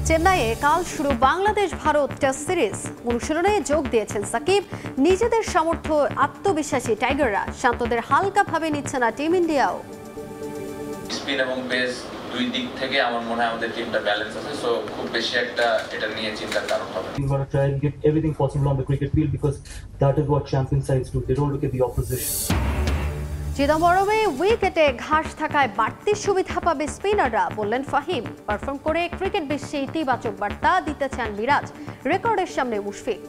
চেন্নাইয়ে কাল শুরু বাংলাদেশ ভারত টেস্ট সিরিজ। অনুশীলনে যোগ দিয়েছেন সাকিব। নিজেদের সামর্থ্য আত্মবিশ্বাসী টাইগাররা শান্তদের হালকাভাবে নিচ্ছে না টিম ইন্ডিয়াও। স্পিন এবং পেস দুই দিক থেকে আমার মনে হয় আমাদের টিমটা ব্যালেন্স আছে, সো খুব বেশি একটা এটা নিয়ে চিন্তার কারণ হবে না। We want to try and give everything possible on the cricket field because that is what champion sides do. They don't look at the opposition. চিদম্বরমে উইকেটে ঘাস থাকায় বাড়তি সুবিধা পাবে স্পিনাররা, বললেন ফাহিম। পারফর্ম করে ক্রিকেট বিশ্বে ইতিবাচক বার্তা দিতে চান মিরাজ। রেকর্ডের সামনে মুশফিক।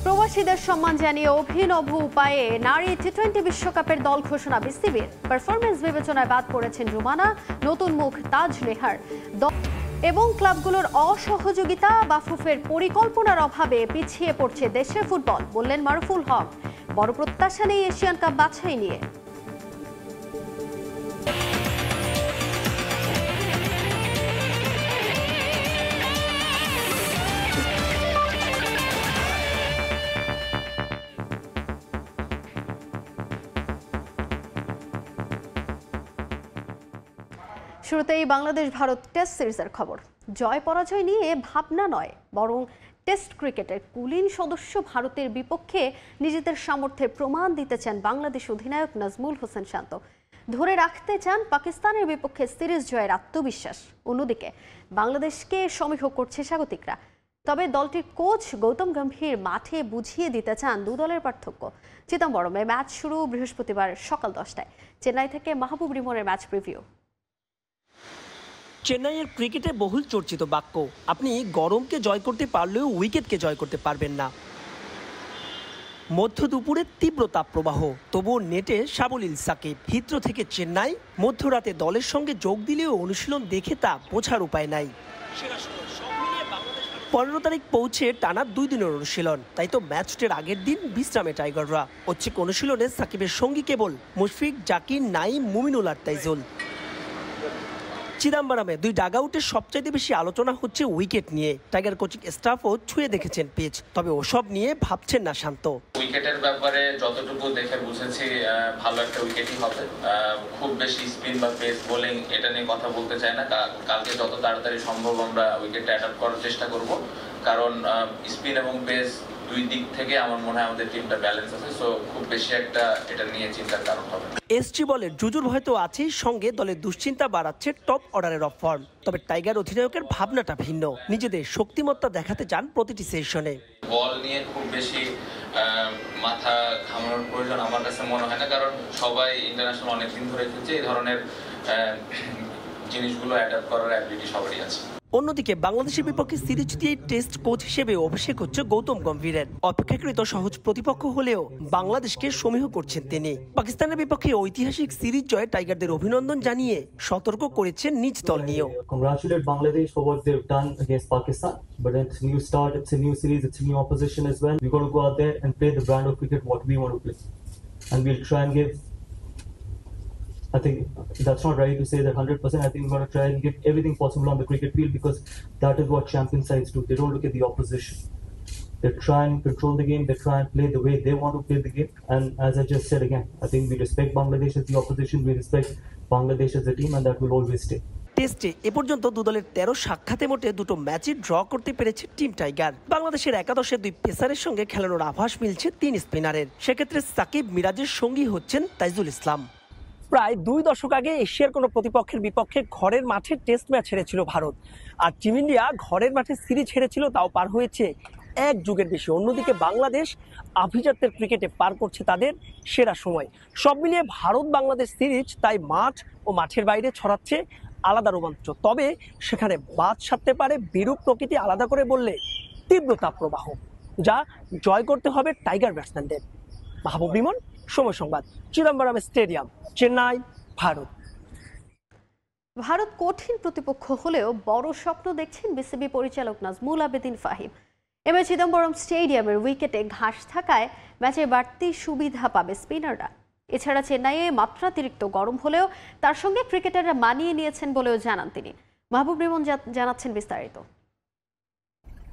প্রবাসীদের সম্মান জানিয়ে অভিনব উপায়ে নারী টি-20 বিশ্বকাপের দল ঘোষণা বিসিবির। পারফরমেন্স বিবেচনায় বাদ পড়েছেন রুমানা, নতুন মুখ তাজ নেহার এবং ক্লাবগুলোর অসহযোগিতা বাফুফের পরিকল্পনার অভাবে পিছিয়ে পড়ছে দেশের ফুটবল, বললেন মারুফুল হক। বড় প্রত্যাশা নেই এশিয়ান কাপ বাছাই নিয়ে। শুরুতেই বাংলাদেশ ভারত টেস্ট সিরিজের খবর। জয় পরাজয় নিয়ে ভাবনা নয়, বরং টেস্ট ক্রিকেটের কুলীন সদস্য ভারতের বিপক্ষে নিজেদের সামর্থ্যের প্রমাণ দিতে চান বাংলাদেশ অধিনায়ক নাজমুল হোসেন শান্ত। ধরে রাখতে চান পাকিস্তানের বিপক্ষে সিরিজ জয়ের আত্মবিশ্বাস। অন্যদিকে বাংলাদেশকে সমীহ করছে স্বাগতিকরা। তবে দলটির কোচ গৌতম গম্ভীর মাঠে বুঝিয়ে দিতে চান দু দলের পার্থক্য। চিদম্বরমে ম্যাচ শুরু বৃহস্পতিবার সকাল 10টায়। চেন্নাই থেকে মাহবুব রিমনের ম্যাচ প্রিভিউ। চেন্নাইয়ের ক্রিকেটে বহুল চর্চিত বাক্য, আপনি গরমকে জয় করতে পারলেও উইকেটকে জয় করতে পারবেন না। মধ্য দুপুরে তীব্র তাপপ্রবাহ, তবুও নেটে সাবলীল সাকিব। হিথ্রো থেকে চেন্নাই, মধ্যরাতে দলের সঙ্গে যোগ দিলেও অনুশীলন দেখে তা বোঝার উপায় নাই। 15 তারিখ পৌঁছে টানা 2 দিনের অনুশীলন, তাই তো ম্যাচটির আগের দিন বিশ্রামে টাইগাররা। ঐচ্ছিক অনুশীলনে সাকিবের সঙ্গী কেবল মুশফিক, জাকির, নাইম, মুমিনুল আর তাইজুল। চিদম্বরমে 2 ডাগআউটের সবচাইতে বেশি আলোচনা হচ্ছে উইকেট নিয়ে। টাইগার কোচিং স্টাফও ছুঁয়ে দেখেছেন পিচ, তবে ওসব নিয়ে ভাবছেন না শান্ত। উইকেটের ব্যাপারে যতটুকু দেখে বুঝেছি ভালো একটা উইকেটই হবে। খুব বেশি স্পিন বা পেস বোলিং এটা নিয়ে কথা বলতে চাই না। কালকে যত তাড়াতাড়ি সম্ভব আমরা উইকেটটা অ্যাডাপ্ট করার চেষ্টা করব, কারণ স্পিন এবং পেস দুই দিক থেকে আমার মনে হয় আমাদের টিমটা ব্যালেন্স আছে, সো খুব বেশি একটা এটা নিয়ে চিন্তার কারণ হবে না। এসজি বলের জুজুর হয়তো আছেই, সঙ্গে দলের দুশ্চিন্তা বাড়াচ্ছে টপ অর্ডারের অফ ফর্ম। তবে টাইগার অধিনায়কের ভাবনাটা ভিন্ন, নিজেদের শক্তিমত্তা দেখাতে চান প্রতিটি সেশনে। বল নিয়ে খুব বেশি মাথা ঘামানোর প্রয়োজন আমার কাছে মনে হয় না, কারণ সবাই ইন্টারন্যাশনাল অনেকদিন ধরে খেলছে। এই ধরনের জিনিসগুলো অ্যাডাপ্ট করার অ্যাবিলিটি সবারই আছে। অন্যদিকে বাংলাদেশের বিপক্ষে সিরিজ দিয়ে টেস্ট কোচ হিসেবে অভিষেক হচ্ছে গৌতম গম্ভীরের। অপেক্ষাকৃত সহজ প্রতিপক্ষ হলেও বাংলাদেশকে সমীহ করছেন তিনি। পাকিস্তানের বিপক্ষে ঐতিহাসিক সিরিজ জয়ে টাইগারদের অভিনন্দন জানিয়ে সতর্ক করেছেন নিজ দল নিয়েও। Congratulate Bangladesh for what they've done against Pakistan, but it's a new start, it's a new series, it's a new opposition as well. We're going to go out there and play the brand of cricket what we want to play, and we'll try and give, I think that's not right to say that 100%. I think we're going to try and give everything possible on the cricket field because that is what champion sides do. They don't look at the opposition. They try and control the game. They try and play the way they want to play the game. And as I just said again, I think we respect Bangladesh as the opposition. We respect Bangladesh as a team, and that will always stay. টেস্টে এ পর্যন্ত দু দলের 13 সাক্ষাতে মোটে 2টো ম্যাচই draw করতে পেরেছে team tiger. বাংলাদেশের একাদশে 2 পেসারের সঙ্গে খেলানোর আভাস মিলছে 3 স্পিনারের। সেক্ষেত্রে সাকিব, মিরাজের সঙ্গী হচ্ছেন তাইজুল ইসলাম। প্রায় 2 দশক আগে এশিয়ার কোনো প্রতিপক্ষের বিপক্ষে ঘরের মাঠে টেস্ট ম্যাচ হেরেছিল ভারত, আর টিম ইন্ডিয়া ঘরের মাঠে সিরিজ হেরেছিল, তাও পার হয়েছে 1 যুগের বেশি। অন্যদিকে বাংলাদেশ আভিজাত্যের ক্রিকেটে পার করছে তাদের সেরা সময়। সব মিলিয়ে ভারত বাংলাদেশ সিরিজ তাই মাঠ ও মাঠের বাইরে ছড়াচ্ছে আলাদা রোমাঞ্চ। তবে সেখানে বাদ সাধতে পারে বিরূপ প্রকৃতি, আলাদা করে বললে তীব্র তাপপ্রবাহ, যা জয় করতে হবে টাইগার ব্যাটসম্যানদের। মাহবুব রিমন, সময় সংবাদ, চিদম্বরম স্টেডিয়াম, চেন্নাই, ভারত। ভারত কঠিন প্রতিপক্ষ হলেও বড় স্বপ্ন দেখছেন বিসিবি পরিচালক নাজমুল আবেদিন ফাহিম। এবার চিদম্বরম স্টেডিয়ামের উইকেটে ঘাস থাকায় ম্যাচে বাড়তি সুবিধা পাবে স্পিনাররা। এছাড়া চেন্নাইয়ে মাত্রাতিরিক্ত গরম হলেও তার সঙ্গে ক্রিকেটাররা মানিয়ে নিয়েছেন বলেও জানান তিনি। মাহবুব রিমন জানাচ্ছেন বিস্তারিত।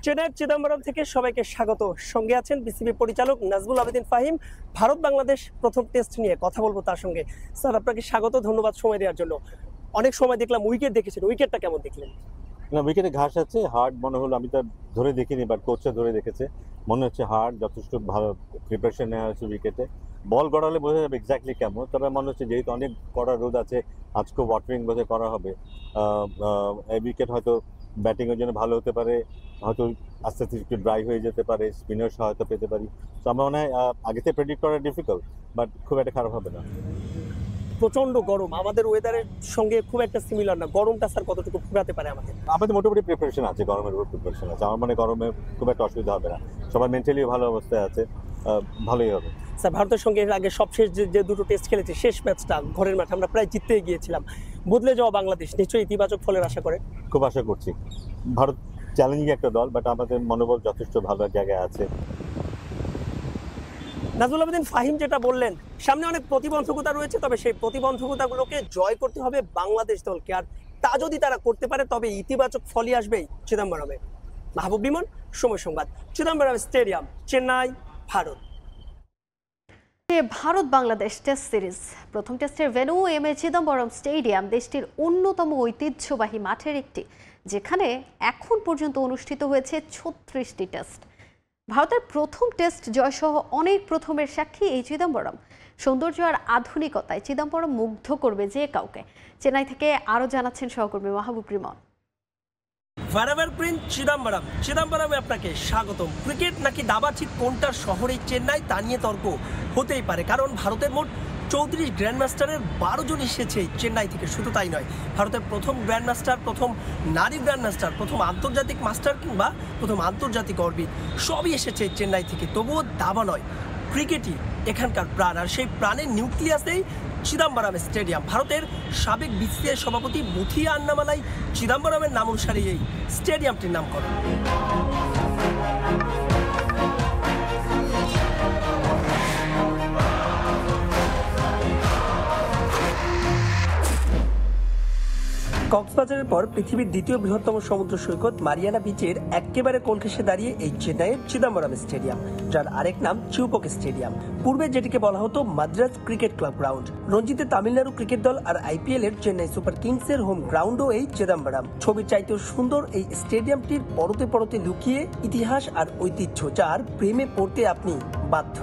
চেন্নাইয়ের চিদম্বরম থেকে সবাইকে স্বাগত। সঙ্গে আছেন বিসিবি পরিচালক নাজমুল আবেদিন ফাহিম। ভারত বাংলাদেশ প্রথম টেস্ট নিয়ে কথা বলবো তার সঙ্গে। স্যার, আপনাকে স্বাগত, ধন্যবাদ সময় দেওয়ার জন্য। অনেক সময় দেখলাম উইকেট দেখেছেন, উইকেটটা কেমন দেখলেন? না, উইকেটে ঘাস আছে, হার্ড মনে হলো, আমি তো ধরে দেখিনি, বাট কোচটা ধরে দেখেছে, মনে হচ্ছে হার্ড, যথেষ্ট ভালো প্রিপারেশন নেওয়া হয়েছে উইকেটে। বল গড়ালে বোঝা যাবে এক্স্যাক্টলি কেমন, তবে মনে হচ্ছে যেহেতু অনেক কড়া রোদ আছে, আজকেও ওয়াটারিং বোধহয় করা হবে। এই উইকেট হয়তো ব্যাটিংয়ের জন্য ভালো হতে পারে, হয়তো আস্তে আস্তে একটু ড্রাই হয়ে যেতে পারে, স্পিনার সহায়তা পেতে পারি। তো আমার মনে হয় আগে থেকে প্রেডিক্ট করা ডিফিকাল্ট, বাট খুব একটা খারাপ হবে না। প্রচন্ড গরম, আমাদের ওয়েদারের সঙ্গে খুব একটা সিমিলার না, গরমটা স্যার কতটুকু ফুরাতে পারে আমাদের? আমাদের মোটামুটি প্রিপারেশন আছে, গরমের উপর প্রিপারেশন আছে, আমার মানে গরমে খুব একটা অসুবিধা হবে না, সবাই মেন্টালি ভালো অবস্থায় আছে, ভালোই হবে। স্যার ভারতের সঙ্গে এর আগে সবশেষ যে দুটো টেস্ট খেলেছে, শেষ ম্যাচটা ঘরের মাঠে আমরা প্রায় জিততে গিয়েছিলাম, বদলে যাওয়া বাংলাদেশ নিশ্চয়ই ইতিবাচক ফলের আশা করে? খুব আশা করছি। ভারত চ্যালেঞ্জিং একটা দল, বাট আমাদের মনোবল যথেষ্ট ভালো জায়গায় আছে। নাজমুল আবেদিন ফাহিম যেটা বললেন, সামনে অনেক প্রতিবন্ধকতা রয়েছে, তবে সেই প্রতিবন্ধকতাগুলোকে জয় করতে হবে বাংলাদেশ দলকে, আর তা যদি তারা করতে পারে তবে ইতিবাচক ফলই আসবেই চিদম্বরমে। মাহবুব বিমন, সময় সংবাদ, Chidambaram stadium, Chennai, Bharat. Bharat Bangladesh test series প্রথম টেস্টের ভেন্যু এম.এ. চিদম্বরম স্টেডিয়াম দেশটির অন্যতম ঐতিহ্যবাহী মাঠের একটি, যেখানে এখন পর্যন্ত অনুষ্ঠিত হয়েছে 36টি টেস্ট। ভারতের প্রথম টেস্ট জয়সহ অনেক প্রথমের সাক্ষী এই চিদম্বরম। সৌন্দর্য আর আধুনিকতায় চিদম্বরম মুগ্ধ করবে যে কাউকে। চেন্নাই থেকে আরও জানাচ্ছেন সহকর্মী মাহবুব রিমন। ফরএভার প্রিন্স চিদম্বরম, চিদম্বরমে আপনাকে স্বাগতম। ক্রিকেট নাকি দাবা, ঠিক কোনটার শহরে চেন্নাই তা নিয়ে তর্ক হতেই পারে, কারণ ভারতের মোট 34 গ্র্যান্ডমাস্টারের 12 জন এসেছে চেন্নাই থেকে। শুধু তাই নয়, ভারতের প্রথম গ্র্যান্ডমাস্টার, প্রথম নারী গ্র্যান্ডমাস্টার, প্রথম আন্তর্জাতিক মাস্টার কিংবা প্রথম আন্তর্জাতিক অরবিট সবই এসেছে চেন্নাই থেকে। তবুও দাবা নয়, ক্রিকেটই এখানকার প্রাণ, আর সেই প্রাণের নিউক্লিয়াসেই চিদম্বরম স্টেডিয়াম। ভারতের সাবেক বিসিসিআই সভাপতি মুথিয়া আন্নামালাই চিদম্বরমের নাম অনুসারে এই স্টেডিয়ামটির নামকরণ। কক্সবাজারের পর পৃথিবীর দ্বিতীয় বৃহত্তম সমুদ্র সৈকত মারিয়ানা বিচের একেবারে কোল ঘেঁষে দাঁড়িয়ে এই চেন্নাইয়ের চিদম্বরম স্টেডিয়াম, যার আরেক নাম চিউপক স্টেডিয়াম। পূর্বে যেটিকে বলা হতো মাদ্রাজ ক্রিকেট ক্লাব গ্রাউন্ড। রঞ্জিতে তামিলনাড়ু ক্রিকেট দল আর আইপিএল এর চেন্নাই সুপার কিংসের হোম গ্রাউন্ডও এই চিদম্বরম। ছবির চাইতেও সুন্দর এই স্টেডিয়ামটির পরতে পরতে লুকিয়ে ইতিহাস আর ঐতিহ্য, যার প্রেমে পড়তে আপনি বাধ্য।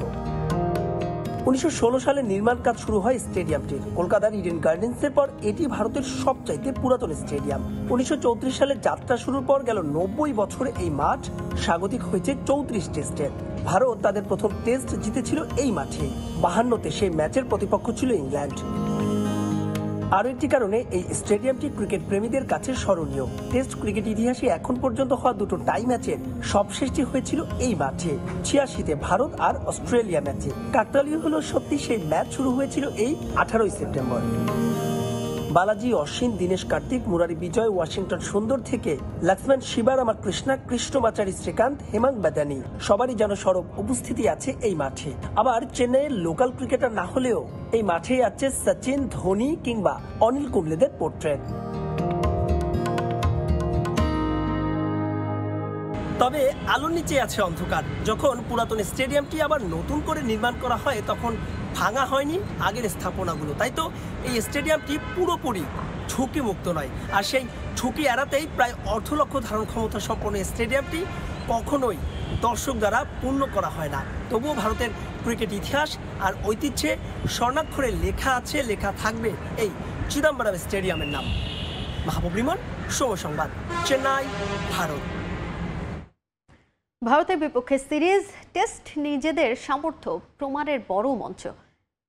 1916 সালে নির্মাণ কাজ শুরু হয় স্টেডিয়ামটির। কলকাতার ইডেন গার্ডেন্সের পর এটি ভারতের সবচাইতে পুরাতন স্টেডিয়াম। 1934 সালে যাত্রা শুরুর পর গেল 90 বছরে এই মাঠ স্বাগতিক হয়েছে 34 টেস্টের। ভারত তাদের প্রথম টেস্ট জিতেছিল এই মাঠে। 52তে সেই ম্যাচের প্রতিপক্ষ ছিল ইংল্যান্ড। আরও একটি কারণে এই স্টেডিয়ামটি ক্রিকেট প্রেমীদের কাছে স্মরণীয়। টেস্ট ক্রিকেট ইতিহাসে এখন পর্যন্ত হওয়া দুটো টাই ম্যাচের সবশেষটি হয়েছিল এই মাঠে, 86তে ভারত আর অস্ট্রেলিয়া ম্যাচে। কাকতালীয় হলো সত্যি, সেই ম্যাচ শুরু হয়েছিল এই 18 সেপ্টেম্বর। বালাজি, অশ্বিন, দীনেশ কার্তিক, মুরারি বিজয়, ওয়াশিংটন সুন্দর থেকে লক্ষ্মণ, শিবা, রামা কৃষ্ণা, কৃষ্ণমাচারী, শ্রীকান্ত, হেমাঙ্গ বাদানি সবারই যেন সরব উপস্থিতি আছে এই মাঠে। আবার চেন্নাইয়ের লোকাল ক্রিকেটার না হলেও এই মাঠেই আছে সচিন, ধোনি কিংবা অনিল কুম্বলেদের পোর্ট্রেট। তবে আলোর নিচে আছে অন্ধকার। যখন পুরাতন স্টেডিয়ামটি আবার নতুন করে নির্মাণ করা হয়, তখন ভাঙা হয়নি আগের স্থাপনাগুলো। তাই তো এই স্টেডিয়ামটি পুরোপুরি ঝুঁকি মুক্ত নয়, আর সেই ঝুঁকি এড়াতেই প্রায় 1.5 লক্ষ ধারণ ক্ষমতা সম্পন্ন স্টেডিয়ামটি কখনোই দর্শক দ্বারা পূর্ণ করা হয় না। তবুও ভারতের ক্রিকেট ইতিহাস আর ঐতিহ্যে স্বর্ণাক্ষরে লেখা আছে, লেখা থাকবে এই চিদম্বরম স্টেডিয়ামের নাম। মাহবুব রিমন, সময় সংবাদ, চেন্নাই, ভারত। ভারতের বিপক্ষে সিরিজ টেস্ট নিজেদের সামর্থ্য প্রমাণের বড় মঞ্চ।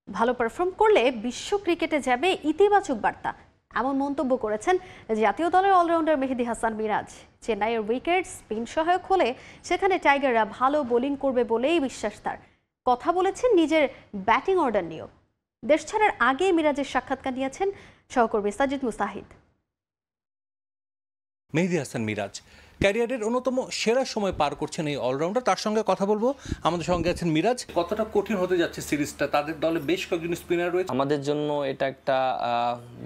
ভালো পারফর্ম করলে বিশ্ব ক্রিকেটে যাবে ইতিবাচক বার্তা, এমন মন্তব্য করেছেন জাতীয় দলের অলরাউন্ডার মেহেদী হাসান মিরাজ। চেন্নাইয়ের উইকেট স্পিন সহায়ক হলে সেখানে টাইগাররা ভালো বোলিং করবে বলেই বিশ্বাস তার। কথা বলেছেন নিজের ব্যাটিং অর্ডার নিয়েও। দেশ ছাড়ার আগে মিরাজের সাক্ষাৎকার নিয়েছেন সহকর্মী সাজিদ মুস্তাহিদ। মেহেদী হাসান মিরাজ ক্যারিয়ারের অন্যতম সেরা সময় পার করছেন এই অলরাউন্ডার, তার সঙ্গে কথা বলবো। আমাদের সঙ্গে আছেন মিরাজ। কতটা কঠিন হতে যাচ্ছে সিরিজটা? তাদের দলে বেশ কয়েকজন স্পিনার রয়েছে। আমাদের জন্য এটা একটা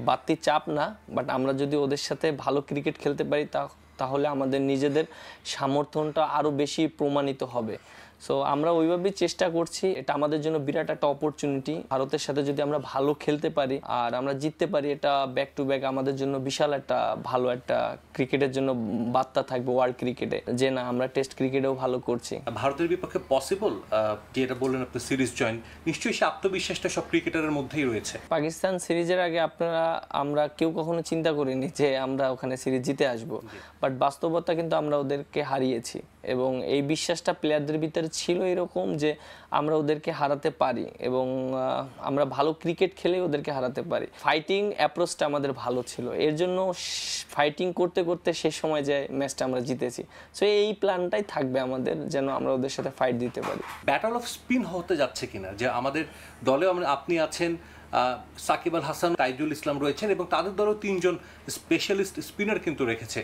বাড়তি চাপ না, বাট আমরা যদি ওদের সাথে ভালো ক্রিকেট খেলতে পারি তাহলে আমাদের নিজেদের সামর্থ্যটা আরও বেশি প্রমাণিত হবে। সো আমরা ওইভাবেই চেষ্টা করছি। এটা আমাদের জন্য বিরাট একটা অপরচুনিটি। ভারতের সাথে যদি আমরা ভালো খেলতে পারি আর আমরা জিততে পারি, এটা ব্যাক টু ব্যাক আমাদের জন্য বিশাল একটা ভালো একটা ক্রিকেটের জন্য বার্তা থাকবে ওয়ার্ল্ড ক্রিকেটে, যে না আমরা টেস্ট ক্রিকেটেও ভালো করছি। ভারতের বিপক্ষে পসিবল যেটা বললেন আপনি সিরিজ জয়েন, নিশ্চয়ই সে আত্মবিশ্বাসটা সব ক্রিকেটারের মধ্যেই রয়েছে। পাকিস্তান সিরিজের আগে আমরা কেউ কখনো চিন্তা করিনি যে আমরা ওখানে সিরিজ জিতে আসবো, বাট বাস্তবতা কিন্তু আমরা ওদেরকে হারিয়েছি এবং এই বিশ্বাসটা প্লেয়ারদের ভিতরে ছিল এরকম যে আমরা ওদেরকে হারাতে পারি এবং আমরা ভালো ক্রিকেট খেলে ওদেরকে হারাতে পারি। ফাইটিং অ্যাপ্রোচটা আমাদের ভালো ছিল, এর জন্য ফাইটিং করতে করতে শেষ সময় যে ম্যাচটা আমরা জিতেছি। সো এই প্ল্যানটাই থাকবে আমাদের, যেন আমরা ওদের সাথে ফাইট দিতে পারি। ব্যাটল অফ স্পিন হতে যাচ্ছে কিনা, যে আমাদের দলেও আপনি আছেন, সাকিব আল হাসান, তাইজুল ইসলাম রয়েছেন এবং তাদের দলেও 3 জন স্পেশালিস্ট স্পিনার কিন্তু রেখেছে।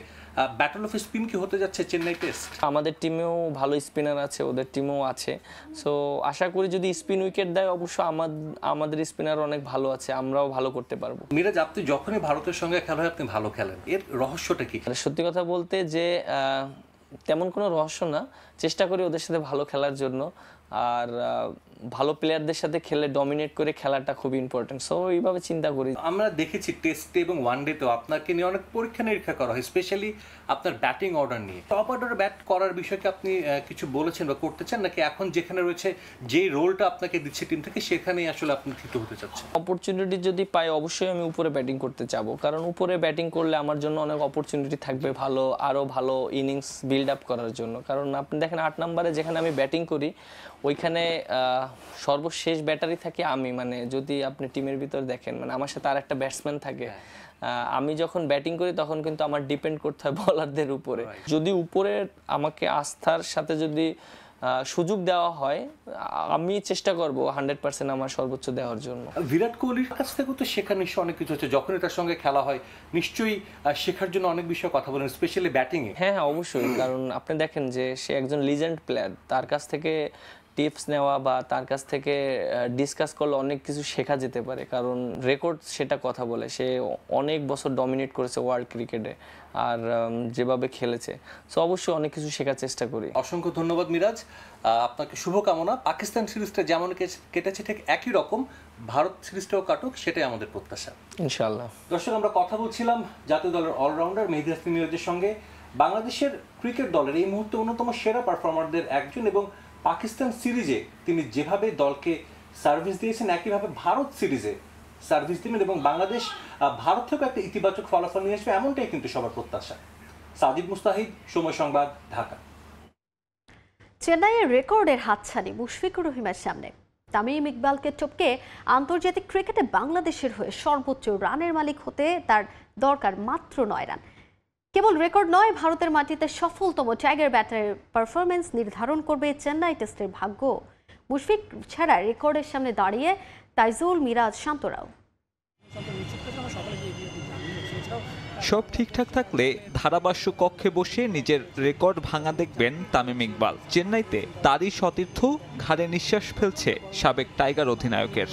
ব্যাটল অফ স্পিন কি হতে যাচ্ছে চেন্নাই টেস্ট? আমাদের টিমেও ভালো স্পিনার আছে, ওদের টিমেও আছে। সো আশা করি যদি স্পিন উইকেট দেয়, অবশ্য আমাদের স্পিনার অনেক ভালো আছে, আমরাও ভালো করতে পারবো। মিরাজ, আপনি যখনই ভারতের সঙ্গে খেলা হয় আপনি ভালো খেলেন, এর রহস্যটা কি? সত্যি কথা বলতে যে তেমন কোনো রহস্য না, চেষ্টা করি ওদের সাথে ভালো খেলার জন্য, আর ভালো প্লেয়ারদের সাথে খেলে ডমিনেট করে খেলাটা খুব ইম্পর্টেন্ট। সো এইভাবে চিন্তা করি। আমরা দেখেছি টেস্টে এবং ওয়ানডেতেও আপনাকে নিয়ে অনেক পরীক্ষা নিরীক্ষা করা হয়, স্পেশালি আপনার ব্যাটিং অর্ডার নিয়ে। টপ অর্ডারে ব্যাট করার বিষয়কে আপনি কিছু বলেছেন বা করতে চান, নাকি এখন যেখানে রয়েছে যেই রোলটা আপনাকে দিচ্ছে টিম থেকে সেখানেই আসলে আপনি থিত হতে চাচ্ছেন? অপরচুনিটি যদি পাই অবশ্যই আমি উপরে ব্যাটিং করতে চাবো, কারণ উপরে ব্যাটিং করলে আমার জন্য অনেক অপরচুনিটি থাকবে আরও ভালো ইনিংস বিল্ড আপ করার জন্য। কারণ আপনি দেখেন 8 নম্বরে যেখানে আমি ব্যাটিং করি ওইখানে সর্বশেষ ব্যাটারি থাকে আমি, মানে যদি আপনি টিমের ভিতর দেখেন, মানে আমার সাথে আর একটা ব্যাটসম্যান থাকে। আমি যখন ব্যাটিং করি তখন কিন্তু আমার ডিপেন্ড করতে হয় বোলারদের উপরে। যদি উপরে আমাকে আস্থার সাথে যদি সুযোগ দেওয়া হয়, আমি চেষ্টা করব 100% আমার সর্বোচ্চ দেওয়ার জন্য। বিরাট কোহলির কাছ থেকেও তো শেখার নিশ্চয়ই অনেক কিছু হচ্ছে, যখনই তার সঙ্গে খেলা হয় নিশ্চয়ই শেখার জন্য অনেক বিষয়ে কথা বলেন, স্পেশালি ব্যাটিংয়ে। হ্যাঁ, অবশ্যই, কারণ আপনি দেখেন যে সে একজন লিজেন্ড প্লেয়ার, তার কাছ থেকে টিপস নেওয়া বা তার কাছ থেকে ডিসকাস করলে অনেক কিছু শেখা যেতে পারে, কারণ রেকর্ড সেটা কথা বলে। সে অনেক বছর ডমিনেট করেছে ওয়ার্ল্ড ক্রিকেটে আর যেভাবে খেলেছে, সো অবশ্যই অনেক কিছু শেখার চেষ্টা করি। অসংখ্য ধন্যবাদ মিরাজ, আপনাকে শুভকামনা। পাকিস্তান সিরিজটা যেমন কেটেছে ঠিক একই রকম ভারত সিরিজটাও কাটুক, সেটাই আমাদের প্রত্যাশা, ইনশাআল্লাহ। দর্শক, আমরা কথা বলছিলাম জাতীয় দলের অলরাউন্ডার মেহেদী হাসান মিরাজের সঙ্গে। বাংলাদেশের ক্রিকেট দলের এই মুহূর্তে অন্যতম সেরা পারফর্মারদের একজন এবং পাকিস্তান সিরিজে তিনি যেভাবে দলকে সার্ভিস দিয়েছেন একইভাবে ভারত সিরিজে সার্ভিস দিবেন এবং বাংলাদেশ ভারত থেকেও একটা ইতিবাচক ফলাফল নিয়ে আসবে, এমনটাই কিন্তু সবার প্রত্যাশা। সাজিদ মুস্তাহিদ, সময় সংবাদ, ঢাকা। চেন্নাইয়ের রেকর্ডের হাতছানি মুশফিকুর রহিমের সামনে। তামিম ইকবালকে টপকে আন্তর্জাতিক ক্রিকেটে বাংলাদেশের হয়ে সর্বোচ্চ রানের মালিক হতে তার দরকার মাত্র 9 রান। কেবল রেকর্ড নয়, ভারতের মাটিতে সফলতম টাইগার ব্যাটারের পারফরমেন্স নির্ধারণ করবে চেন্নাই টেস্টের ভাগ্য। মুশফিক ছাড়া রেকর্ডের সামনে দাঁড়িয়ে তাইজুল, মিরাজ, শান্তরাও। সব ঠিকঠাক থাকলে ধারাভাষ্য কক্ষে বসে নিজের রেকর্ড ভাঙা দেখবেন তামিম ইকবাল। চেন্নাইতে তারই সতীর্থ ঘাড়ে নিঃশ্বাস ফেলছে সাবেক টাইগার অধিনায়কের।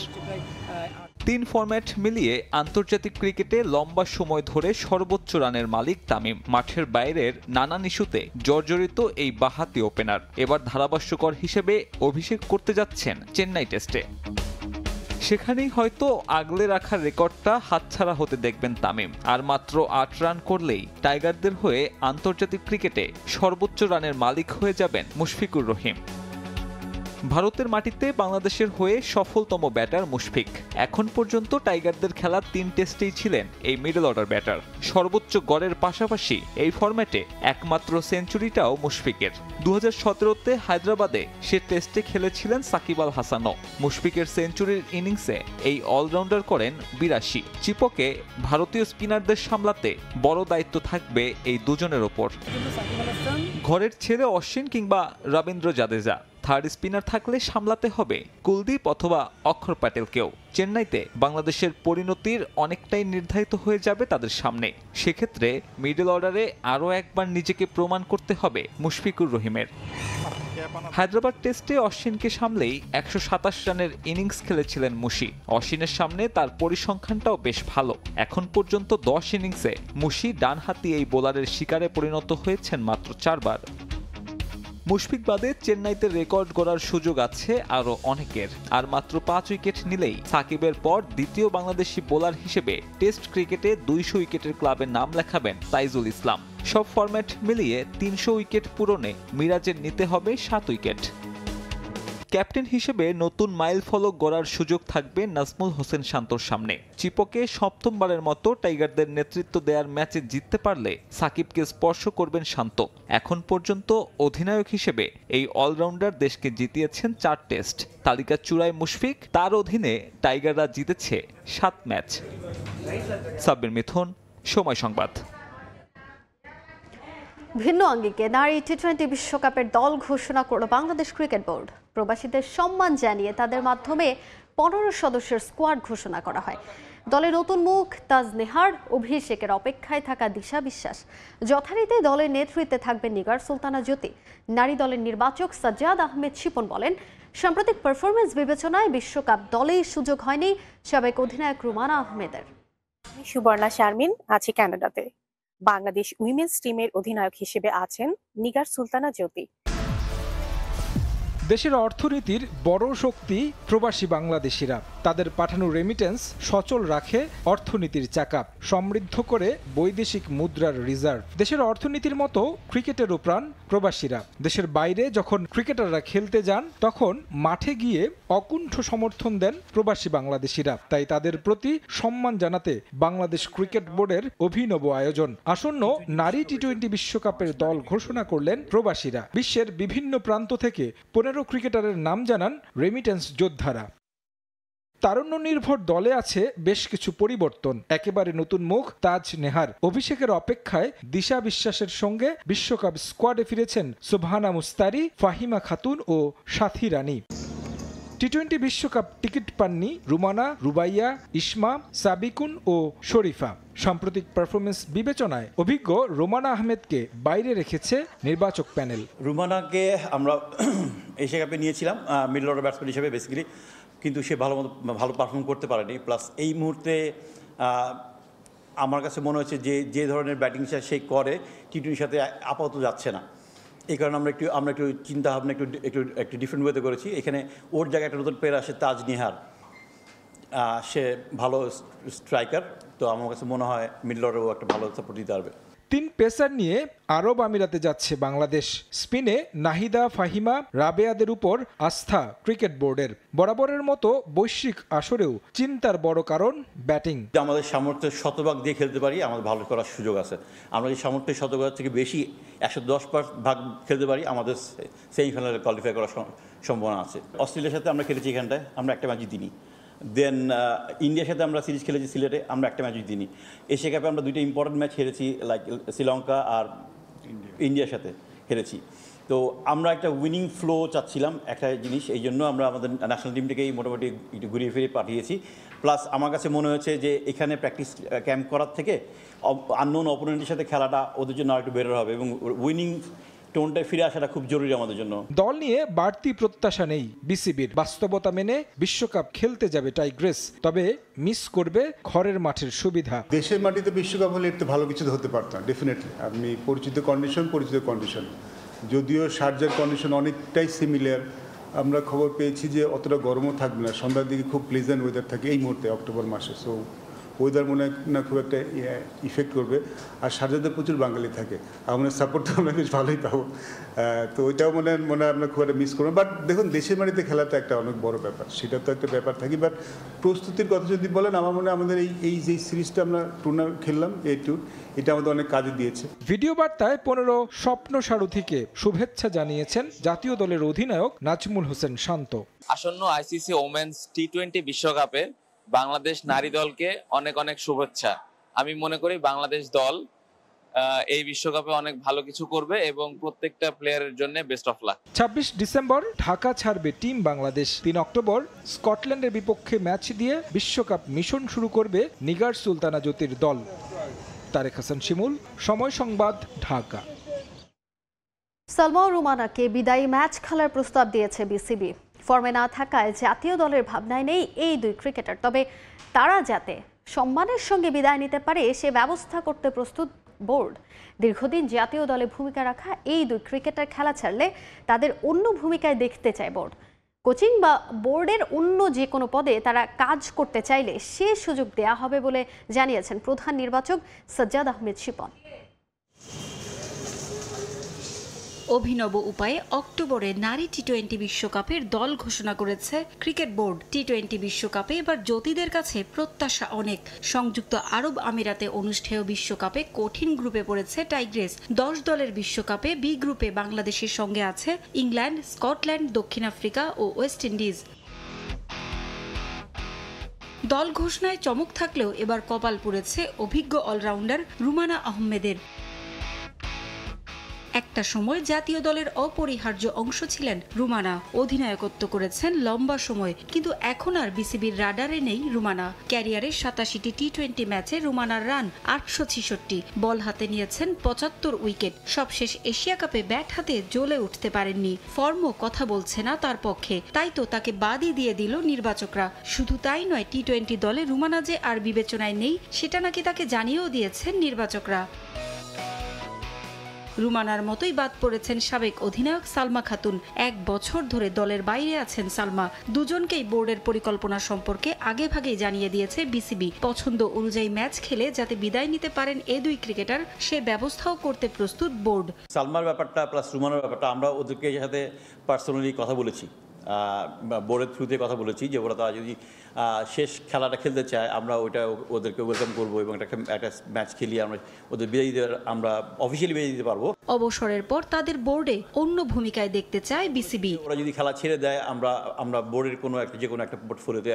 3 ফরম্যাট মিলিয়ে আন্তর্জাতিক ক্রিকেটে লম্বা সময় ধরে সর্বোচ্চ রানের মালিক তামিম। মাঠের বাইরের নানান ইস্যুতে জর্জরিত এই বাঁহাতি ওপেনার এবার ধারাভাষ্যকর হিসেবে অভিষেক করতে যাচ্ছেন চেন্নাই টেস্টে। সেখানেই হয়তো আগলে রাখার রেকর্ডটা হাতছাড়া হতে দেখবেন তামিম। আর মাত্র 8 রান করলেই টাইগারদের হয়ে আন্তর্জাতিক ক্রিকেটে সর্বোচ্চ রানের মালিক হয়ে যাবেন মুশফিকুর রহিম। ভারতের মাটিতে বাংলাদেশের হয়ে সফলতম ব্যাটার মুশফিক। এখন পর্যন্ত টাইগারদের খেলা 3 টেস্টেই ছিলেন এই মিডল অর্ডার ব্যাটার। সর্বোচ্চ গড়ের পাশাপাশি এই ফরম্যাটে একমাত্র সেঞ্চুরিটাও মুশফিকের। 2017-তে হায়দ্রাবাদে সে টেস্টে খেলেছিলেন সাকিব আল হাসানও। মুশফিকের সেঞ্চুরির ইনিংসে এই অলরাউন্ডার করেন 82। চিপকে ভারতীয় স্পিনারদের সামলাতে বড় দায়িত্ব থাকবে এই দুজনের ওপর। ঘরের ছেলে অশ্বিন কিংবা রবীন্দ্র জাদেজা, থার্ড স্পিনার থাকলে সামলাতে হবে কুলদীপ অথবা অক্ষর প্যাটেলকেও। চেন্নাইতে বাংলাদেশের পরিণতির অনেকটাই নির্ধারিত হয়ে যাবে তাদের সামনে। সেক্ষেত্রে মিডল অর্ডারে আরও একবার নিজেকে প্রমাণ করতে হবে মুশফিকুর রহিমের। হায়দ্রাবাদ টেস্টে অশ্বিনকে সামলেই 127 রানের ইনিংস খেলেছিলেন মুশি। অশ্বিনের সামনে তার পরিসংখ্যানটাও বেশ ভালো। এখন পর্যন্ত 10 ইনিংসে মুশি ডানহাতি এই বোলারের শিকারে পরিণত হয়েছেন মাত্র 4 বার। মুশফিক বাদে চেন্নাইতে রেকর্ড গড়ার সুযোগ আছে আরও অনেকের। আর মাত্র 5 উইকেট নিলেই সাকিবের পর দ্বিতীয় বাংলাদেশি বোলার হিসেবে টেস্ট ক্রিকেটে 200 উইকেটের ক্লাবে নাম লেখাবেন তাইজুল ইসলাম। সব ফরম্যাট মিলিয়ে 300 উইকেট পূরণে মিরাজের নিতে হবে 7 উইকেট। ক্যাপ্টেন হিসেবে নতুন মাইল ফলক গড়ার সুযোগ থাকবে নাজমুল হোসেন শান্তর সামনে। চিপকে সপ্তমবারের মতো টাইগারদের নেতৃত্ব দেওয়ার ম্যাচে জিততে পারলে সাকিবকে স্পর্শ করবেন শান্ত। এখন পর্যন্ত অধিনায়ক হিসেবে এই অলরাউন্ডার দেশকে জিতিয়েছেন 4 টেস্ট। তালিকা চূড়ায় মুশফিক, তার অধীনে টাইগাররা জিতেছে 7 ম্যাচ। সাব্বির মিথুন, সময় সংবাদ। ভিন্ন আঙ্গিকে নারী টি-20 বিশ্বকাপের দল ঘোষণা করল বাংলাদেশ ক্রিকেট বোর্ড। প্রবাসীদের সম্মান জানিয়ে তাদের মাধ্যমে 15 সদস্যের স্কোয়াড ঘোষণা করা হয়। দলে নতুন মুখ তাজ নেহার, অভিষেকের অপেক্ষায় থাকা দিশা বিশ্বাস। যথারীতি দলের নেতৃত্বে থাকবেন নিগার সুলতানা জ্যোতি। নারী দলের নির্বাচক সাজ্জাদ আহমেদ শিপন বলেন, সাম্প্রতিক পারফরমেন্স বিবেচনায় বিশ্বকাপ দলেই সুযোগ হয়নি সাবেক অধিনায়ক রুমানা আহমেদের। সুবর্ণা শারমিন আছি কানাডাতে। বাংলাদেশ উইমেন্স টিমের অধিনায়ক হিসেবে আছেন নিগার সুলতানা জ্যোতি। দেশের অর্থনীতির বড় শক্তি প্রবাসী বাংলাদেশিরা। তাদের পাঠানো রেমিটেন্স সচল রাখে অর্থনীতির চাকা, সমৃদ্ধ করে বৈদেশিক মুদ্রার রিজার্ভ। দেশের অর্থনীতির মতো ক্রিকেটেরও প্রাণ প্রবাসীরা। দেশের বাইরে যখন ক্রিকেটাররা খেলতে যান তখন মাঠে গিয়ে অকুণ্ঠ সমর্থন দেন প্রবাসী বাংলাদেশিরা। তাই তাদের প্রতি সম্মান জানাতে বাংলাদেশ ক্রিকেট বোর্ডের অভিনব আয়োজন। আসন্ন নারী টি-20 বিশ্বকাপের দল ঘোষণা করলেন প্রবাসীরা। বিশ্বের বিভিন্ন প্রান্ত থেকে 15 ক্রিকেটারের নাম জানান রেমিটেন্স যোদ্ধারা। তারুণ্য নির্ভর দলে আছে বেশ কিছু পরিবর্তন। একেবারে নতুন মুখ তাজ নেহার। অভিষেকের অপেক্ষায় দিশা বিশ্বাসের সঙ্গে বিশ্বকাপ স্কোয়াডে ফিরেছেন সুবহানা মুস্তারি, ফাহিমা খাতুন ও সাথী রানী। টি-20 বিশ্বকাপ টিকিট পাননি রুমানা, রুবাইয়া, ইসমা, সাবিকুন ও শরীফা। সাম্প্রতিক পারফরমেন্স বিবেচনায় অভিজ্ঞ রুমানা আহমেদকে বাইরে রেখেছে নির্বাচক প্যানেল। রুমানাকে আমরা এশিয়া কাপে নিয়েছিলাম মিডল অর্ডার ব্যাটসম্যান হিসেবে বেসিক্যালি, কিন্তু সে ভালো পারফর্ম করতে পারেনি। প্লাস এই মুহূর্তে আমার কাছে মনে হচ্ছে যে ধরনের ব্যাটিং সে করে টি-20 সাথে আপাতত যাচ্ছে না। এই কারণে আমরা একটু চিন্তা ভাবনা একটু ডিফারেন্ট ওয়েতে করেছি। এখানে ওর জায়গায় একটা নতুন প্লেয়ার আসে তাজ নিহার, সে ভালো স্ট্রাইকার, তো আমার কাছে মনে হয় মিডল অর্ডারও একটা ভালো সাপোর্ট দিতে পারবে। 3 পেসার নিয়ে আরব আমিরাতে যাচ্ছে বাংলাদেশ। স্পিনে নাহিদা, ফাহিমা, রাবেয়াদের উপর আস্থা ক্রিকেট বোর্ডের। বরাবরের মতো বৈশ্বিক আসরেও চিন্তার বড় কারণ ব্যাটিং। আমাদের সামর্থ্য শতভাগ দিয়ে খেলতে পারি, আমাদের ভালো করার সুযোগ আছে। আমরা যে সামর্থ্য শতভাগ থেকে বেশি 110% খেলতে পারি, আমাদের সেমিফাইনালে কোয়ালিফাই করার সম্ভাবনা আছে। অস্ট্রেলিয়ার সাথে আমরা খেলেছি, এখানটায় আমরা একটা ম্যাচ জিতিনি। দেন ইন্ডিয়ার সাথে আমরা সিরিজ খেলেছি সিলেটে, আমরা একটা ম্যাচ জিতিনি। এশিয়া কাপে আমরা 2টা ইম্পর্টেন্ট ম্যাচ হেরেছি, লাইক শ্রীলঙ্কা আর ইন্ডিয়ার সাথে হেরেছি। তো আমরা একটা উইনিং ফ্লো চাচ্ছিলাম, একটা জিনিস, এই জন্য আমরা আমাদের ন্যাশনাল টিমটাকেই মোটামুটি একটু ঘুরিয়ে ফিরিয়ে পাঠিয়েছি। প্লাস আমার কাছে মনে হয়েছে যে এখানে প্র্যাকটিস ক্যাম্প করার থেকে আননোন অপোনেন্টের সাথে খেলাটা ওদের জন্য আরেকটু বেটার হবে এবং উইনিং টোনটায় ফিরে আসাটা খুব জরুরি আমাদের জন্য। দল নিয়ে বাড়তি প্রত্যাশা নেই বিসিবির। বাস্তবতা মেনে বিশ্বকাপ খেলতে যাবে টাইগ্রেস, তবে মিস করবে ঘরের মাঠের সুবিধা। দেশের মাটিতে বিশ্বকাপ হলে একটু ভালো কিছু হতে পারতাম ডেফিনেটলি। আমি পরিচিত কন্ডিশন, যদিও শারজার কন্ডিশন অনেকটাই সিমিলার। আমরা খবর পেয়েছি যে অতটা গরমও থাকবে না, সন্ধ্যার দিকে খুব প্লেজেন্ট ওয়েদার থাকে এই মুহূর্তে অক্টোবর মাসে। সো ওয়েদার মনে হয় না খুব একটা ইফেক্ট করবে। আর শারজাতে প্রচুর বাঙালি থাকে, আমাদের সাপোর্ট তো আমরা বেশ ভালোই পাবো। তো ওইটাও মনে হয় আমরা খুব একটা মিস করবো। বাট দেখুন, দেশের বাড়িতে খেলাটা একটা অনেক বড় ব্যাপার, সেটা তো একটা ব্যাপার থাকে। বাট প্রস্তুতির কথা যদি বলেন, আমার মনে হয় আমাদের এই যে সিরিজটা আমরা টুর্নামেন্ট খেললাম এটা আমাদের অনেক কাজে দিয়েছে। ভিডিও বার্তায় 15 স্বপ্ন সারথীকে শুভেচ্ছা জানিয়েছেন জাতীয় দলের অধিনায়ক নাজমুল হোসেন শান্ত। আসন্ন আইসিসি ওমেন্স টি-20 বিশ্বকাপে বাংলাদেশ নারী দলকে অনেক অনেক শুভেচ্ছা। আমি মনে করি বাংলাদেশ দল এই বিশ্বকাপে অনেক ভালো কিছু করবে এবং প্রত্যেকটা প্লেয়ারের জন্য best of luck. 26 December Dhaka ছাড়বে টিম বাংলাদেশ। 3 অক্টোবর স্কটল্যান্ডের বিপক্ষে ম্যাচ দিয়ে বিশ্বকাপ মিশন শুরু করবে নিগার সুলতানা জ্যোতির দল। তারেক হাসান শিমুল, সময় সংবাদ, ঢাকা। সালমা রুমানাকে বিদায়ী ম্যাচ খেলার প্রস্তাব দিয়েছে বিসিবি। ফর্মে না থাকায় জাতীয় দলের ভাবনায় নেই এই 2 ক্রিকেটার, তবে তারা যাতে সম্মানের সঙ্গে বিদায় নিতে পারে সে ব্যবস্থা করতে প্রস্তুত বোর্ড। দীর্ঘদিন জাতীয় দলে ভূমিকা রাখা এই দুই ক্রিকেটার খেলা ছাড়লে তাদের অন্য ভূমিকায় দেখতে চায় বোর্ড। কোচিং বা বোর্ডের অন্য যে কোনো পদে তারা কাজ করতে চাইলে সে সুযোগ দেয়া হবে বলে জানিয়েছেন প্রধান নির্বাচক সাজ্জাদ আহমেদ শিপন। অভিনব উপায়ে অক্টোবরে নারী টি-20 বিশ্বকাপের দল ঘোষণা করেছে ক্রিকেট বোর্ড। টি-20 বিশ্বকাপে এবার জ্যোতিদের কাছে প্রত্যাশা অনেক। সংযুক্ত আরব আমিরাতে অনুষ্ঠেয় বিশ্বকাপে কঠিন গ্রুপে পড়েছে টাইগ্রেস। 10 দলের বিশ্বকাপে বি গ্রুপে বাংলাদেশের সঙ্গে আছে ইংল্যান্ড, স্কটল্যান্ড, দক্ষিণ আফ্রিকা ও ওয়েস্ট ইন্ডিজ। দল ঘোষণায় চমক থাকলেও এবার কপাল পুড়েছে অভিজ্ঞ অলরাউন্ডার রুমানা আহমেদের। একটা সময় জাতীয় দলের অপরিহার্য অংশ ছিলেন রুমানা, অধিনায়কত্ব করেছেন লম্বা সময়, কিন্তু এখন আর বিসিবির রাডারে নেই রুমানা। ক্যারিয়ারের 87টি টি-20 ম্যাচে রুমানার রান 866, বল হাতে নিয়েছেন 75 উইকেট। সবশেষ এশিয়া কাপে ব্যাট হাতে জ্বলে উঠতে পারেননি। ফর্মও কথা বলছে না তার পক্ষে, তাই তো তাকে বাদই দিয়ে দিল নির্বাচকরা। শুধু তাই নয়, টি-20 দলে রুমানা যে আর বিবেচনায় নেই সেটা নাকি তাকে জানিয়েও দিয়েছেন নির্বাচকরা। রুমানার মতোই বাদ পড়েছেন সাবেক অধিনায়ক সালমা খাতুন। 1 বছর ধরে দলের বাইরে আছেন সালমা। দুজনকেই বোর্ডের পরিকল্পনা সম্পর্কে আগেভাগেই জানিয়ে দিয়েছে বিসিবি। পছন্দ অনুযায়ী ম্যাচ খেলে যাতে বিদায় নিতে পারেন এ দুই ক্রিকেটার, সে ব্যবস্থাও করতে প্রস্তুত বোর্ড। সালমার ব্যাপারটা প্লাস রুমানার ব্যাপারটা আমরা ওদেরকে সাথে পার্সোনালি কথা বলেছি, বোর্ডের থ্রুতে কথা বলেছি যে ওরা তারা যদি শেষ খেলাটা খেলতে চায় আমরা ওইটা ওদেরকে ওয়েলকাম করবো এবং একটা ম্যাচ খেলিয়ে আমরা ওদের বিদায় দিতে, আমরা অফিসিয়ালি বিদায় দিতে পারবো। অবসরের পর তাদের বোর্ডে অন্য ভূমিকায় দেখতে চায় বিসিবি। ওরা যদি খেলা ছেড়ে দেয় আমরা বোর্ডের যে কোনো একটা পোর্টফোলিওতে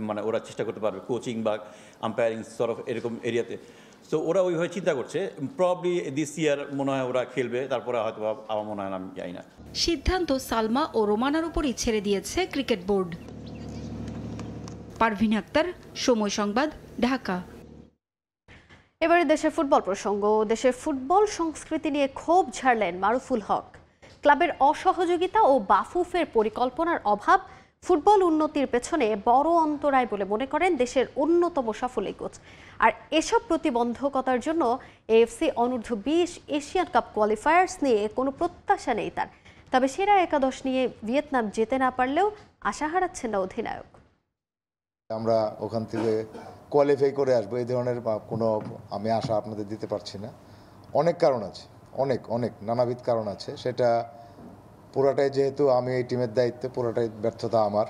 মানে ওরা চেষ্টা করতে পারবে কোচিং বা আম্পায়ারিং সরফ এরকম এরিয়াতে। তো ওরা ওইভাবে চিন্তা করছে, প্রবাবলি দিস ইয়ার মনে হয় ওরা খেলবে, তারপরে হয়তো আমার মনে হয় আমি জানি না। সিদ্ধান্ত সালমা ও রোমানার উপরই ছেড়ে দিয়েছে ক্রিকেট বোর্ড। পারভিন আক্তার, সময় সংবাদ, ঢাকা। এবারে দেশের ফুটবল প্রসঙ্গ। দেশের ফুটবল সংস্কৃতি নিয়ে ক্ষোভ ঝাড়লেন মারুফুল হক। ক্লাবের অসহযোগিতা ও বাফুফের পরিকল্পনার অভাব ফুটবল উন্নতির পেছনে বড় অন্তরায় বলে মনে করেন দেশের অন্যতম সফল এই কোচ। আর এসব প্রতিবন্ধকতার জন্য এএফসি অনূর্ধ্ব 20 এশিয়ান কাপ কোয়ালিফায়ার্স নিয়ে কোনো প্রত্যাশা নেই তার। তবে সেরা একাদশ নিয়ে ভিয়েতনাম যেতে না পারলেও আশা হারাচ্ছেন না অধিনায়ক। আমরা ওখান থেকে কোয়ালিফাই করে আসবো এই ধরনের কোনো আমি আশা আপনাদের দিতে পারছি না। অনেক কারণ আছে, অনেক নানাবিধ কারণ আছে। সেটা পুরোটাই যেহেতু আমি এই টিমের দায়িত্বে, পুরোটাই ব্যর্থতা আমার।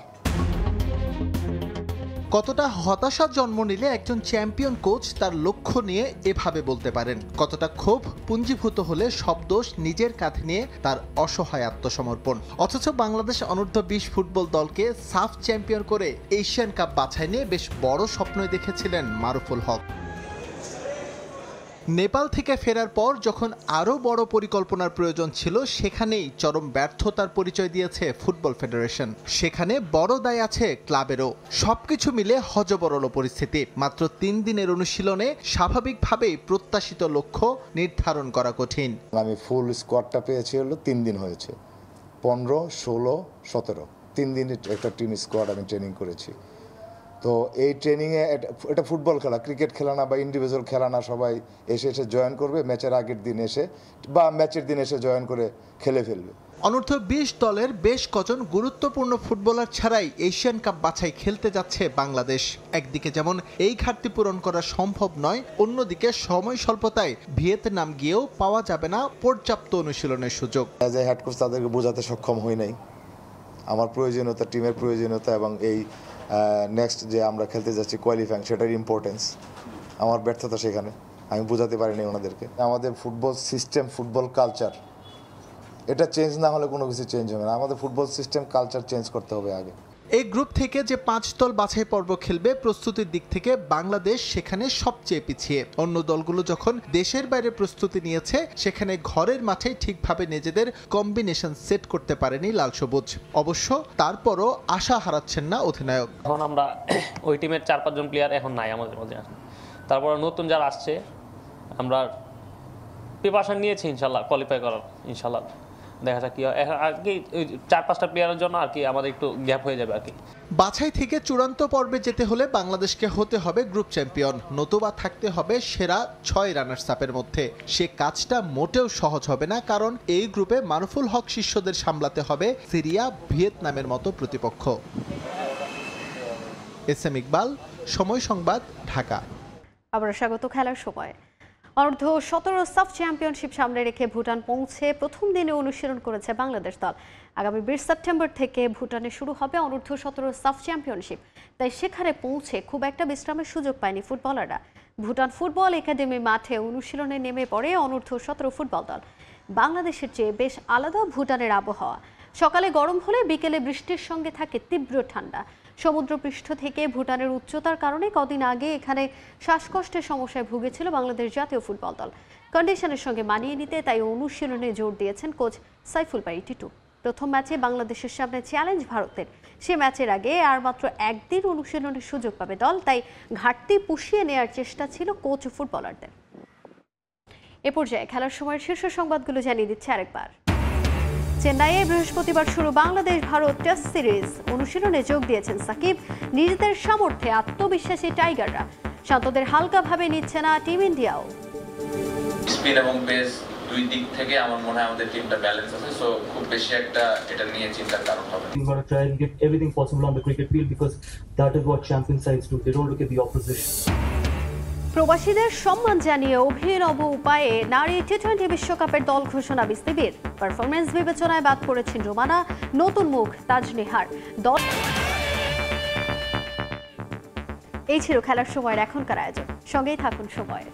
কতটা হতাশা জন্ম নিলে একজন চ্যাম্পিয়ন কোচ তার লক্ষ্য নিয়ে এভাবে বলতে পারেন? কতটা ক্ষোভ পুঞ্জীভূত হলে সব দোষ নিজের কাঁধে নিয়ে তার অসহায় আত্মসমর্পণ? অথচ বাংলাদেশ অনূর্ধ্ব 20 ফুটবল দলকে সাফ চ্যাম্পিয়ন করে এশিয়ান কাপ বাছাই নিয়ে বেশ বড় স্বপ্নই দেখেছিলেন মারুফুল হক। নেপাল থেকে ফেরার পর যখন আরও বড় পরিকল্পনার প্রয়োজন ছিল, সেখানেই চরম ব্যর্থতার পরিচয় দিয়েছে ফুটবল ফেডারেশন। সেখানে বড় দায় আছে ক্লাবেরও। সবকিছু মিলে হযবরল পরিস্থিতি। মাত্র 3 দিনের অনুশীলনে স্বাভাবিকভাবেই প্রত্যাশিত লক্ষ্য নির্ধারণ করা কঠিন। আমি ফুল স্কোয়াডটা পেয়েছি হলো 3 দিন হয়েছে, 15, 16, 17 3 দিনের একটা টিম স্কোয়াড আমি ট্রেনিং করেছি। তো এই ট্রেনিংয়ে এটা ফুটবল খেলা, ক্রিকেট খেলা না বা ইন্ডিভিজুয়াল খেলা না। সবাই এসে জয়েন করবে, ম্যাচের আগের দিন এসে বা ম্যাচের দিন এসে জয়েন করে খেলে ফেলবে। অনূর্ধ্ব 20 দলের বেশ কজন গুরুত্বপূর্ণ ফুটবলার ছাড়াই এশিয়ান কাপ বাছাই খেলতে যাচ্ছে বাংলাদেশ। একদিকে যেমন এই ঘাটতি পূরণ করা সম্ভব নয়, অন্যদিকে সময় স্বল্পতায় ভিয়েতনাম গিয়েও পাওয়া যাবে না পর্যাপ্ত অনুশীলনের সুযোগ। অ্যাজ এ হেড কোচ তাদেরকে বোঝাতে সক্ষম হই নাই আমার প্রয়োজনীয়তা, টিমের প্রয়োজনীয়তা এবং এই নেক্সট যে আমরা খেলতে যাচ্ছি কোয়ালিফাইং, সেটার ইম্পর্টেন্স। আমার ব্যর্থতা সেখানে, আমি বোঝাতে পারিনি ওনাদেরকে। আমাদের ফুটবল সিস্টেম, ফুটবল কালচার, এটা চেঞ্জ না হলে কোনো কিছু চেঞ্জ হবে না। আমাদের ফুটবল সিস্টেম কালচার চেঞ্জ করতে হবে আগে। এই গ্রুপ থেকে যে 5 দল বাছাই পর্ব খেলবে, প্রস্তুতির দিক থেকে বাংলাদেশ সেখানে সবচেয়ে পিছিয়ে। অন্য দলগুলো যখন দেশের বাইরে প্রস্তুতি নিয়েছে, সেখানে ঘরের মাঠেই ঠিকভাবে নিজেদের কম্বিনেশন সেট করতে পারেনি লাল সবুজ। অবশ্য তারপরও আশা হারাচ্ছেন না অধিনায়ক। এখন আমরা ওই টিমের 4-5 জন প্লেয়ার এখন নাই আমাদের মধ্যে। তারপর নতুন যারা আসছে, আমরা প্রিপারেশন নিয়েছি ইনশাল্লাহ কোয়ালিফাই করার। ইনশাল্লাহ দেখা যাক কি হয়। আর কি 4-5টা প্লেয়ারের জন্য আর কি আমাদের একটু গ্যাপ হয়ে যাবে আর কি। বাছাই থেকে চূড়ান্ত পর্বে যেতে হলে বাংলাদেশকে হতে হবে গ্রুপ চ্যাম্পিয়ন, নতুবা থাকতে হবে সেরা 6 রানার্স আপের মধ্যে। সে কাজটা মোটেও সহজ হবে না, কারণ এই গ্রুপে মারুফুল হক শিষ্যদের সামলাতে হবে সিরিয়া, ভিয়েতনামের মতো প্রতিপক্ষ। এস এম ইকবাল, সময় সংবাদ, ঢাকা। আবার স্বাগত খেলার সময়। অনূর্ধ্ব 17 সাফ চ্যাম্পিয়নশিপ সামনে রেখে ভুটান পৌঁছে প্রথম দিনে অনুশীলন করেছে বাংলাদেশ দল। আগামী 20 সেপ্টেম্বর থেকে ভুটানে শুরু হবে অনূর্ধ্ব 17 সাফ চ্যাম্পিয়নশিপ, তাই সেখানে পৌঁছে খুব একটা বিশ্রামের সুযোগ পায়নি ফুটবলাররা। ভুটান ফুটবল একাডেমি মাঠে অনুশীলনে নেমে পড়ে অনূর্ধ্ব 17 ফুটবল দল। বাংলাদেশের চেয়ে বেশ আলাদা ভুটানের আবহাওয়া। সকালে গরম হলে বিকেলে বৃষ্টির সঙ্গে থাকে তীব্র ঠান্ডা। সমুদ্রপৃষ্ঠ থেকে ভুটানের উচ্চতার কারণে কদিন আগে এখানে শ্বাসকষ্টের সমস্যায় ভুগেছিল বাংলাদেশ জাতীয় ফুটবল দল। কন্ডিশনের সঙ্গে মানিয়ে নিতে তাই অনুশীলনে জোর দিয়েছেন কোচ সাইফুল বারী টিটু। প্রথম ম্যাচে বাংলাদেশের সামনে চ্যালেঞ্জ ভারতের। সে ম্যাচের আগে আর মাত্র একদিন অনুশীলনের সুযোগ পাবে দল, তাই ঘাটতি পুষিয়ে নেয়ার চেষ্টা ছিল কোচ ফুটবলারদের। এ পর্যায়ে খেলার সময়ের শীর্ষ সংবাদগুলো জানিয়ে দিচ্ছে আরেকবার। চেন্নাইয়ে বৃহস্পতিবার শুরু বাংলাদেশ ভারত টেস্ট সিরিজ। অনুশীলনে যোগ দিয়েছেন সাকিব। নিজেদের সামর্থ্যে আত্মবিশ্বাসী টাইগাররা। শান্তদের হালকাভাবে নিচ্ছে না টিম ইন্ডিয়াও। স্পিন এবং পেস দুই দিক থেকে আমার মনে হয় আমাদের টিমটা ব্যালেন্স আছে, সো খুব বেশি একটা এটা নিয়ে চিন্তার কারণ হবে না। We're going to try and give everything possible on the cricket field because that is what champion sides do. They don't look at the opposition. প্রবাসীদের সম্মান জানিয়ে অভিনব উপায়ে নারী টি-20 বিশ্বকাপের দল ঘোষণা বিসিবির। পারফরমেন্স বিবেচনায় বাদ পড়েছেন রোমানা, নতুন মুখ তাজনিহার। দল এই ছিল খেলার সময়ের এখনকার আয়োজন। সঙ্গেই থাকুন সময়।